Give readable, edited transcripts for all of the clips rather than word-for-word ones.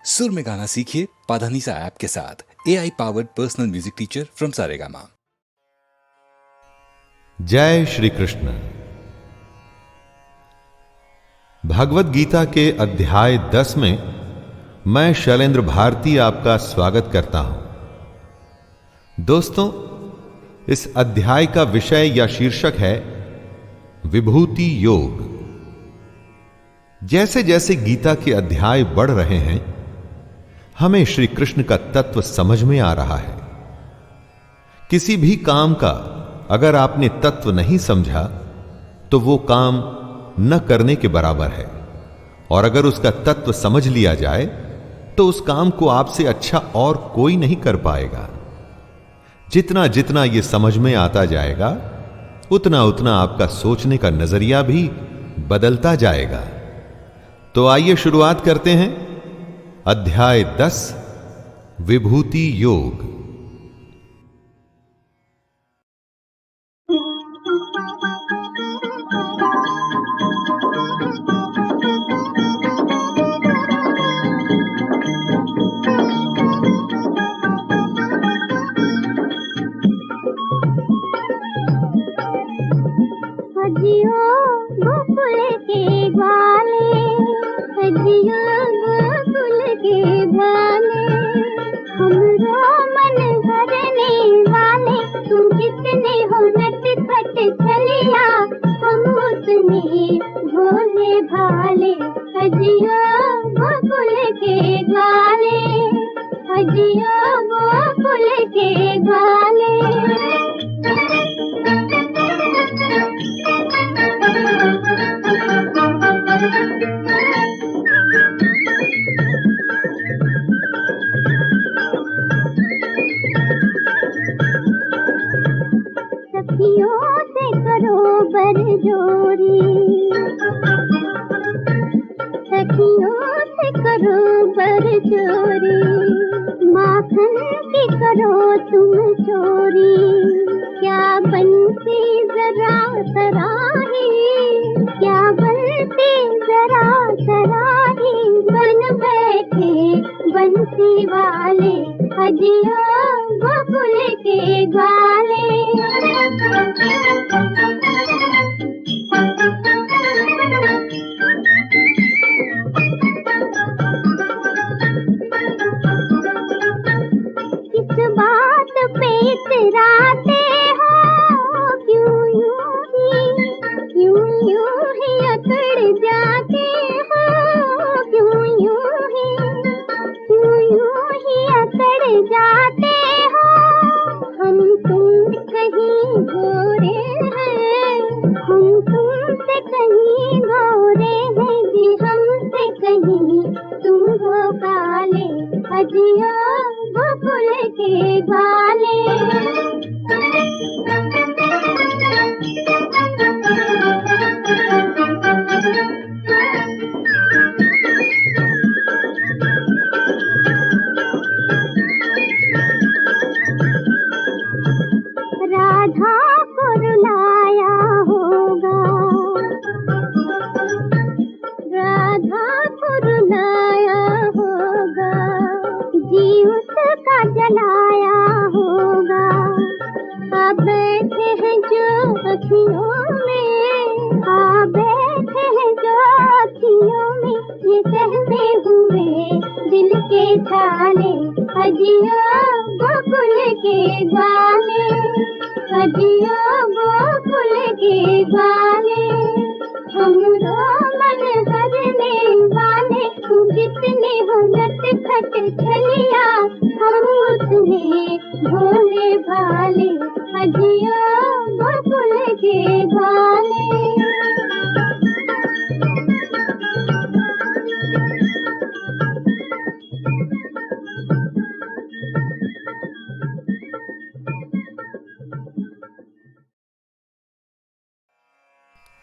सुर में गाना सीखिए पाधानीसा ऐप के साथ। AI powered personal music teacher from Saregama. जय श्री कृष्ण। भगवत गीता के अध्याय 10 में मैं शैलेंद्र भारती आपका स्वागत करता हूं। दोस्तों, इस अध्याय का विषय या शीर्षक है विभूति योग। जैसे जैसे गीता के अध्याय बढ़ रहे हैं, हमें श्री कृष्ण का तत्व समझ में आ रहा है। किसी भी काम का अगर आपने तत्व नहीं समझा तो वो काम न करने के बराबर है, और अगर उसका तत्व समझ लिया जाए तो उस काम को आपसे अच्छा और कोई नहीं कर पाएगा। जितना जितना ये समझ में आता जाएगा, उतना उतना आपका सोचने का नजरिया भी बदलता जाएगा। तो आइए शुरुआत करते हैं। अध्याय 10 विभूति योग।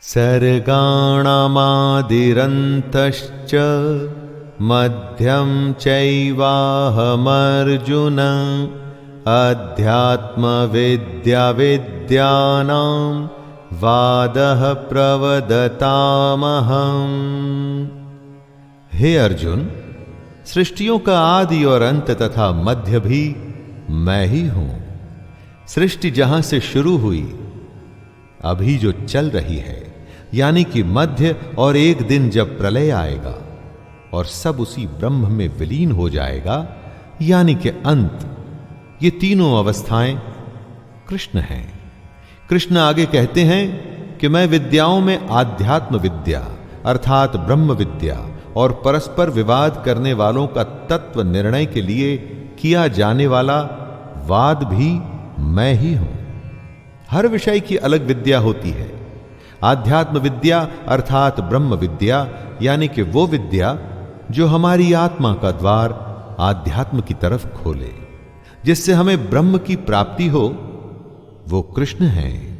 सर्गाणामादिरन्तश्च मध्यं चैवाहमर्जुन अध्यात्मविद्याविद्यानां वादः प्रवदतामहम्। हे अर्जुन, सृष्टियों का आदि और अंत तथा मध्य भी मैं ही हूं। सृष्टि जहां से शुरू हुई, अभी जो चल रही है, यानी कि मध्य, और एक दिन जब प्रलय आएगा और सब उसी ब्रह्म में विलीन हो जाएगा, यानी कि अंत, ये तीनों अवस्थाएं कृष्ण हैं। कृष्ण आगे कहते हैं कि मैं विद्याओं में आध्यात्म विद्या अर्थात ब्रह्म विद्या और परस्पर विवाद करने वालों का तत्व निर्णय के लिए किया जाने वाला वाद भी मैं ही हूं। हर विषय की अलग विद्या होती है। आध्यात्म विद्या अर्थात ब्रह्म विद्या, यानी कि वो विद्या जो हमारी आत्मा का द्वार आध्यात्म की तरफ खोले, जिससे हमें ब्रह्म की प्राप्ति हो, वो कृष्ण हैं।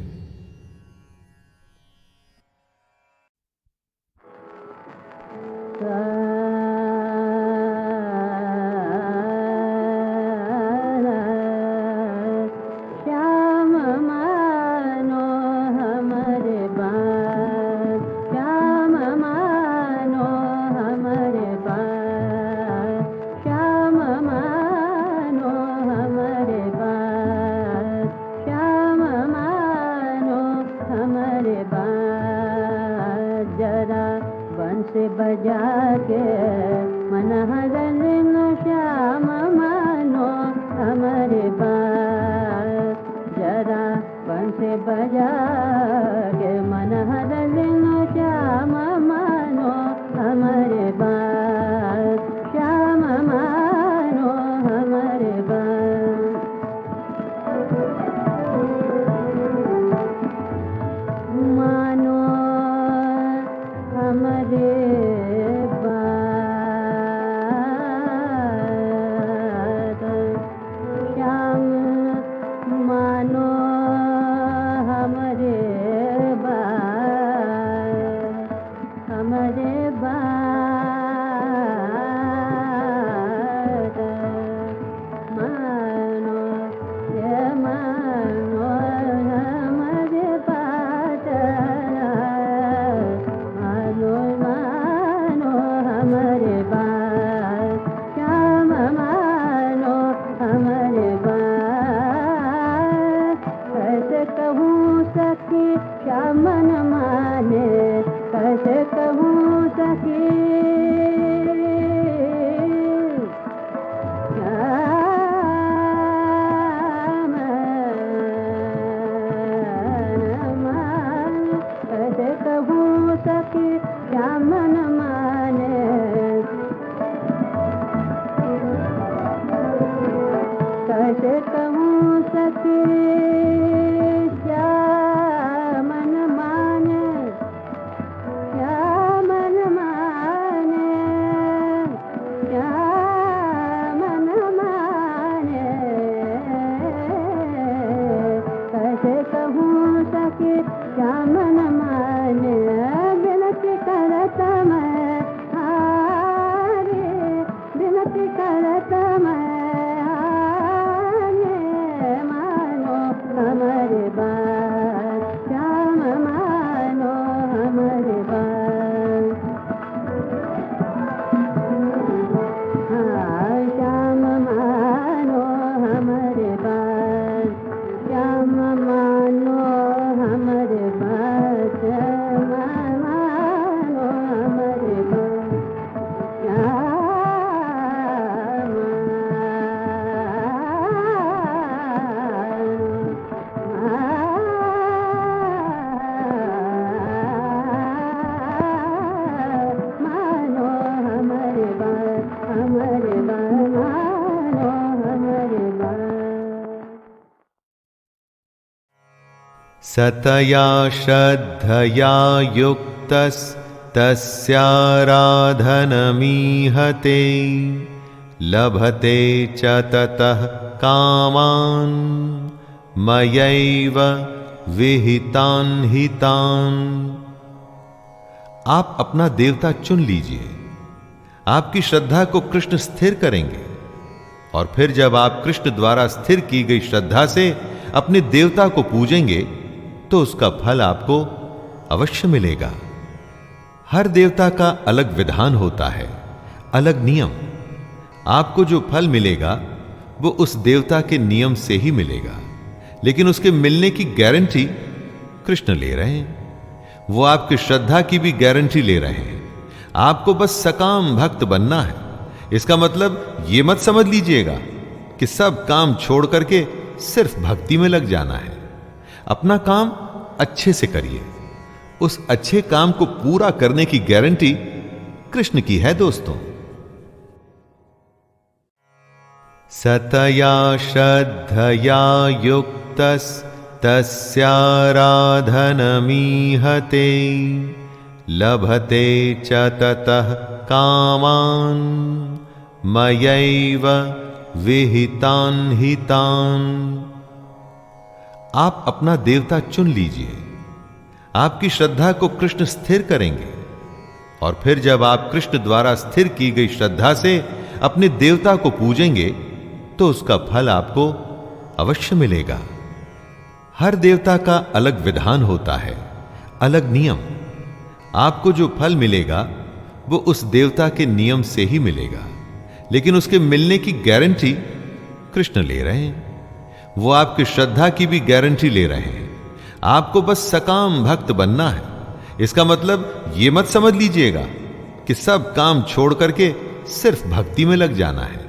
बजा के मन हरन श्याम मानो हमारे बात, जरा बंस बजा के मन हरन श्याम मानो हमारे बात, श्याम मानो हमारे बात। मानो हमारे सतया श्रद्धया युक्तस्तस्याराधनमीहते लभते च ततः कामान् मयैव विहितान् हितान्। आप अपना देवता चुन लीजिए। आपकी श्रद्धा को कृष्ण स्थिर करेंगे, और फिर जब आप कृष्ण द्वारा स्थिर की गई श्रद्धा से अपने देवता को पूजेंगे तो उसका फल आपको अवश्य मिलेगा। हर देवता का अलग विधान होता है, अलग नियम, आपको जो फल मिलेगा वो उस देवता के नियम से ही मिलेगा, लेकिन उसके मिलने की गारंटी कृष्ण ले रहे हैं। वो आपकी श्रद्धा की भी गारंटी ले रहे हैं। आपको बस सकाम भक्त बनना है। इसका मतलब ये मत समझ लीजिएगा कि सब काम छोड़ करके सिर्फ भक्ति में लग जाना है। अपना काम अच्छे से करिए। उस अच्छे काम को पूरा करने की गारंटी कृष्ण की है दोस्तों। सतया श्रद्धया युक्तस् तस्याराधनमीहते लभते च ततः कामान् मयैव विहितान् हितान्। आप अपना देवता चुन लीजिए। आपकी श्रद्धा को कृष्ण स्थिर करेंगे, और फिर जब आप कृष्ण द्वारा स्थिर की गई श्रद्धा से अपने देवता को पूजेंगे तो उसका फल आपको अवश्य मिलेगा। हर देवता का अलग विधान होता है, अलग नियम। आपको जो फल मिलेगा वो उस देवता के नियम से ही मिलेगा, लेकिन उसके मिलने की गारंटी कृष्ण ले रहे हैं। वो आपकी श्रद्धा की भी गारंटी ले रहे हैं। आपको बस सकाम भक्त बनना है। इसका मतलब ये मत समझ लीजिएगा कि सब काम छोड़ करके सिर्फ भक्ति में लग जाना है।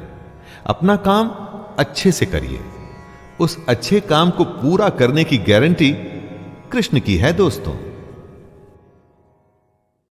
अपना काम अच्छे से करिए। उस अच्छे काम को पूरा करने की गारंटी कृष्ण की है दोस्तों।